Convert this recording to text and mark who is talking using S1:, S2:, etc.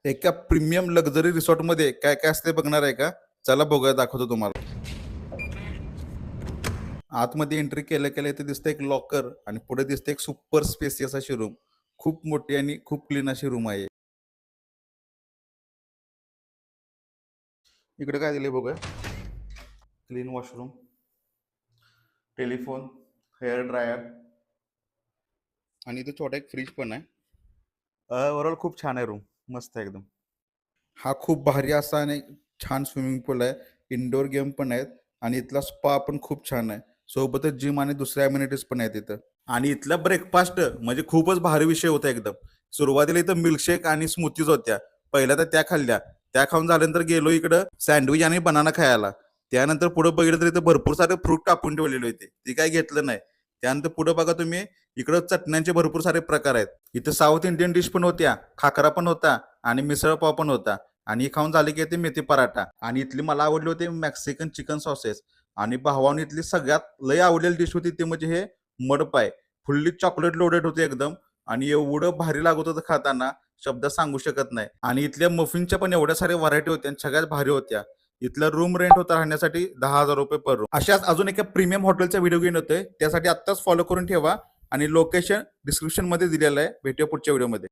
S1: एका premium luxury रिसॉर्टमध्ये काय काय असते बघणार आहे का? चला बघूया, दाखवतो तुम्हाला. आतमध्ये एंट्री केल्या केल्या इथे दिसतं एक लॉकर आणि पुढे दिसते एक सुपर स्पेसियस अशी रूम. खूप मोठी आणि खूप क्लीन अशी रूम आहे. इकडे काय दिले बघूया. Clean washroom, telephone, hair dryer आणि इथे छोटा एक फ्रीज पण आहे. ओव्हरऑल खूप छान आहे रूम. मस्त आहे एकदम. हा खूप भारी असा आणि छान स्विमिंग पूल आहे. इनडोअर गेम पण आहेत आणि इथला स्पा पण खूप छान आहे. सोबतच जिम आणि दुसऱ्या अम्युनिटीज पण आहेत इथं. आणि इथला ब्रेकफास्ट म्हणजे खूपच भारी विषय होता एकदम. सुरुवातीला इथं मिल्कशेक आणि स्मूथीज होत्या. पहिल्या तर त्या खाल्ल्या. त्या खाऊन झाल्यानंतर गेलो इकडं सँडविच आणि बनाना खायला. त्यानंतर पुढे बघितलं तर इथं भरपूर सारे फ्रूट टाकून ठेवलेले होते. ते काही घेतलं नाही. त्यानंतर पुढे बघा तुम्ही, इकडं चटण्यांचे भरपूर सारे प्रकार आहेत. इथं साऊथ इंडियन डिश पण होत्या, खाकरा पण होता आणि मिसळ पाव पण होता. आणि हे खाऊन झाले की ते मेथी पराठा. आणि इथली मला आवडली होती मेक्सिकन चिकन सॉसेस. आणि भावाने इथली सगळ्यात लय आवडलेली डिश होती ते म्हणजे हे मड पाय. फुल्ली चॉकलेट लोडेड होते एकदम. आणि एवढं भारी लागत होतं खाताना, शब्द सांगू शकत नाही. आणि इथल्या मफिनच्या पण एवढ्या साऱ्या व्हरायटी होत्या आणि सगळ्यात भारी होत्या. इथलं रूम रेंट होता राहण्यासाठी 10,000 रुपये पर रूम. अशाच अजून एका प्रीमियम हॉटेलचा व्हिडिओ घेऊन होतोय, त्यासाठी आत्ताच फॉलो करून ठेवा. आणि लोकेशन डिस्क्रिप्शन मध्ये दिलेलं आहे. भेटूया पुढच्या व्हिडिओमध्ये.